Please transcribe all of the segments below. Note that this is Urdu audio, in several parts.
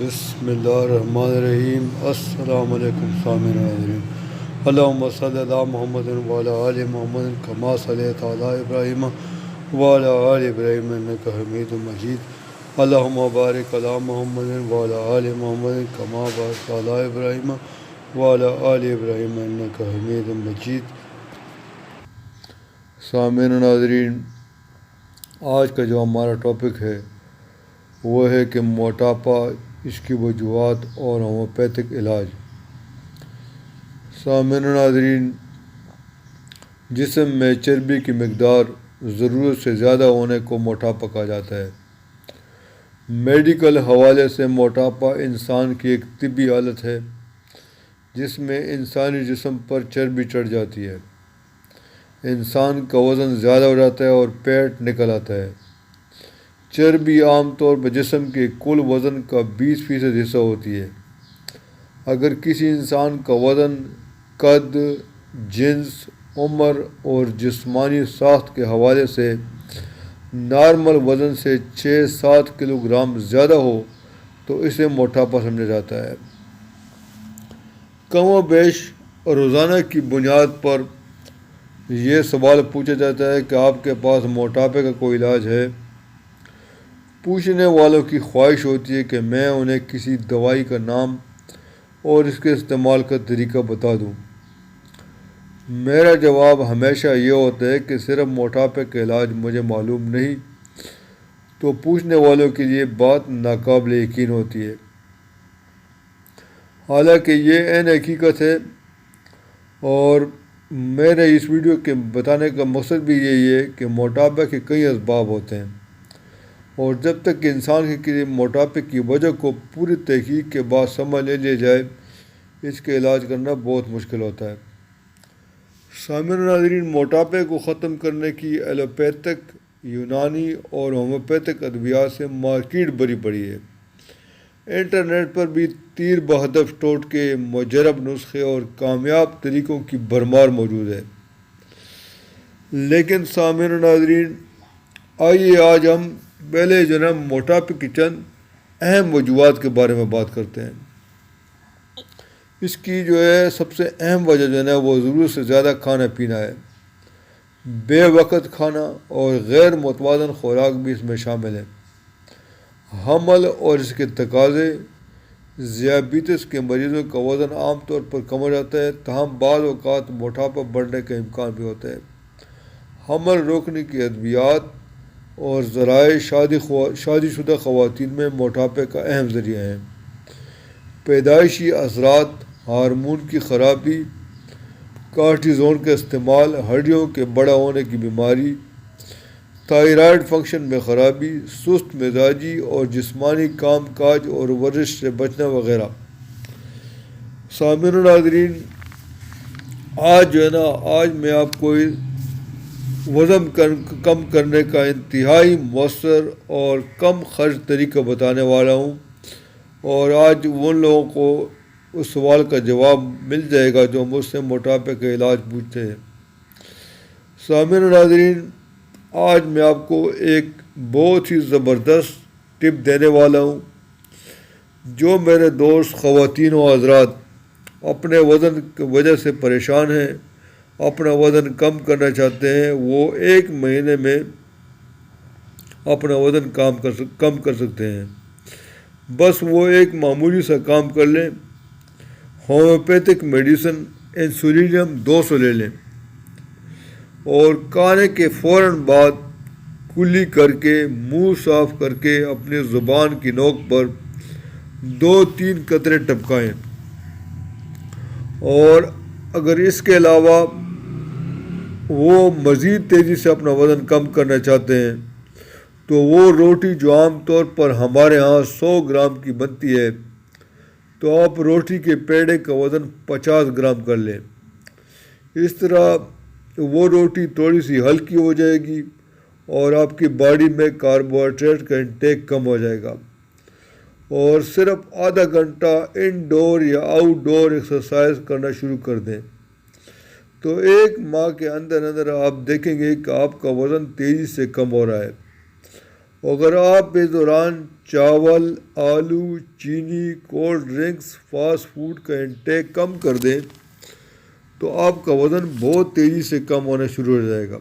بسم اللہ الرحمن الرحیم۔ السلام علیکم سامعین ناظرین، اللہم صلی علی محمد وعلی آل محمد کما صلیت علی ابراہیم وعلی آل ابراہیم انک حمید مجید، اللہم بارک علی محمد وعلی آل محمد کما بارکت علی ابراہیم وعلی آل ابراہیم انک حمید مجید۔ سامعین ناظرین، آج کا جو ہمارا ٹاپک ہے وہ ہے کہ موٹاپا، اس کی وجوہات اور ہومیوپیتھک علاج۔ سامعین ناظرین، جسم میں چربی کی مقدار ضرورت سے زیادہ ہونے کو موٹاپا کہا جاتا ہے۔ میڈیکل حوالے سے موٹاپا انسان کی ایک طبی حالت ہے جس میں انسانی جسم پر چربی چڑھ جاتی ہے، انسان کا وزن زیادہ ہو جاتا ہے اور پیٹ نکل آتا ہے۔ چربی عام طور پر جسم کے کل وزن کا 20% حصہ ہوتی ہے۔ اگر کسی انسان کا وزن قد، جنس، عمر اور جسمانی ساخت کے حوالے سے نارمل وزن سے 6-7 کلو گرام زیادہ ہو تو اسے موٹاپا سمجھا جاتا ہے۔ کم و بیش روزانہ کی بنیاد پر یہ سوال پوچھا جاتا ہے کہ آپ کے پاس موٹاپے کا کوئی علاج ہے؟ پوچھنے والوں کی خواہش ہوتی ہے کہ میں انہیں کسی دوائی کا نام اور اس کے استعمال کا طریقہ بتا دوں۔ میرا جواب ہمیشہ یہ ہوتا ہے کہ صرف موٹاپے کا علاج مجھے معلوم نہیں، تو پوچھنے والوں کے لیے بات ناقابل یقین ہوتی ہے۔ حالانکہ یہ عین حقیقت ہے، اور میرے اس ویڈیو کے بتانے کا مقصد بھی یہی ہے کہ موٹاپے کے کئی اسباب ہوتے ہیں، اور جب تک کہ انسان کے موٹاپے کی وجہ کو پوری تحقیق کے بعد سمجھ لے لیا جائے، اس کے علاج کرنا بہت مشکل ہوتا ہے۔ سامعین ناظرین، موٹاپے کو ختم کرنے کی ایلوپیتھک، یونانی اور ہومیوپیتھک ادویات سے مارکیٹ بھری پڑی ہے۔ انٹرنیٹ پر بھی تیر بہدف ٹوٹکے، مجرب نسخے اور کامیاب طریقوں کی بھرمار موجود ہے۔ لیکن سامعین ناظرین، آئیے آج ہم پہلے موٹاپے کی چند اہم وجوہات کے بارے میں بات کرتے ہیں۔ اس کی سب سے اہم وجہ وہ ضرورت سے زیادہ کھانا پینا ہے۔ بے وقت کھانا اور غیر متوازن خوراک بھی اس میں شامل ہے۔ حمل اور اس کے تقاضے، ذیابیطس کے مریضوں کا وزن عام طور پر کم ہو جاتا ہے، تاہم بعض اوقات موٹاپا بڑھنے کا امکان بھی ہوتا ہے۔ حمل روکنے کی ادویات اور ذرائع شادی شدہ خواتین میں موٹاپے کا اہم ذریعہ ہیں۔ پیدائشی اثرات، ہارمون کی خرابی، کارٹیزون کا استعمال، ہڈیوں کے بڑا ہونے کی بیماری، تھائرائیڈ فنکشن میں خرابی، سست مزاجی اور جسمانی کام کاج اور ورزش سے بچنا وغیرہ۔ سامعین ناظرین، آج میں آپ کو وزن کم کرنے کا انتہائی مؤثر اور کم خرچ طریقہ بتانے والا ہوں، اور آج ان لوگوں کو اس سوال کا جواب مل جائے گا جو مجھ سے موٹاپے کا علاج پوچھتے ہیں۔ سامعین ناظرین، آج میں آپ کو ایک بہت ہی زبردست ٹپ دینے والا ہوں۔ جو میرے دوست خواتین و حضرات اپنے وزن کی وجہ سے پریشان ہیں، اپنا وزن کم کرنا چاہتے ہیں، وہ 1 مہینے میں اپنا وزن کم کر سکتے ہیں۔ بس وہ ایک معمولی سا کام کر لیں۔ ہومیوپیتھک میڈیسن انسولینیم 200 لے لیں، اور کھانے کے فوراً بعد کلی کر کے منہ صاف کر کے اپنی زبان کی نوک پر 2-3 قطرے ٹپکائیں۔ اور اگر اس کے علاوہ وہ مزید تیزی سے اپنا وزن کم کرنا چاہتے ہیں تو وہ روٹی جو عام طور پر ہمارے ہاں 100 گرام کی بنتی ہے، تو آپ روٹی کے پیڑے کا وزن 50 گرام کر لیں۔ اس طرح وہ روٹی تھوڑی سی ہلکی ہو جائے گی اور آپ کی باڈی میں کاربوہائیڈریٹ کا انٹیک کم ہو جائے گا۔ اور صرف آدھا گھنٹہ انڈور یا آؤٹ ڈور ایکسرسائز کرنا شروع کر دیں، تو 1 ماہ کے اندر آپ دیکھیں گے کہ آپ کا وزن تیزی سے کم ہو رہا ہے۔ اگر آپ اس دوران چاول، آلو، چینی، کولڈ ڈرنکس، فاسٹ فوڈ کا انٹیک کم کر دیں تو آپ کا وزن بہت تیزی سے کم ہونا شروع ہو جائے گا۔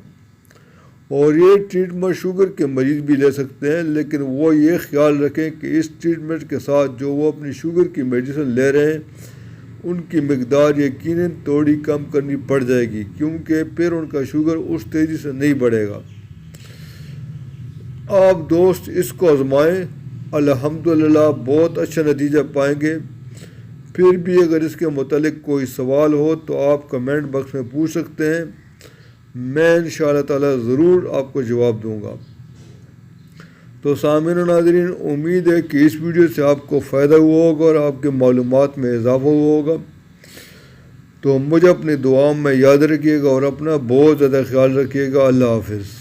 اور یہ ٹریٹمنٹ شوگر کے مریض بھی لے سکتے ہیں، لیکن وہ یہ خیال رکھیں کہ اس ٹریٹمنٹ کے ساتھ جو وہ اپنی شوگر کی میڈیسن لے رہے ہیں ان کی مقدار یقیناً تھوڑی کم کرنی پڑ جائے گی، کیونکہ پھر ان کا شوگر اس تیزی سے نہیں بڑھے گا۔ آپ دوست اس کو آزمائیں، الحمدللہ بہت اچھا نتیجہ پائیں گے۔ پھر بھی اگر اس کے متعلق کوئی سوال ہو تو آپ کمنٹ باکس میں پوچھ سکتے ہیں، میں انشاءاللہ تعالی ضرور آپ کو جواب دوں گا۔ تو سامعین و ناظرین، امید ہے کہ اس ویڈیو سے آپ کو فائدہ ہوا ہوگا اور آپ کے معلومات میں اضافہ ہوا ہوگا۔ تو مجھے اپنی دعاؤں میں یاد رکھیے گا اور اپنا بہت زیادہ خیال رکھیے گا۔ اللہ حافظ۔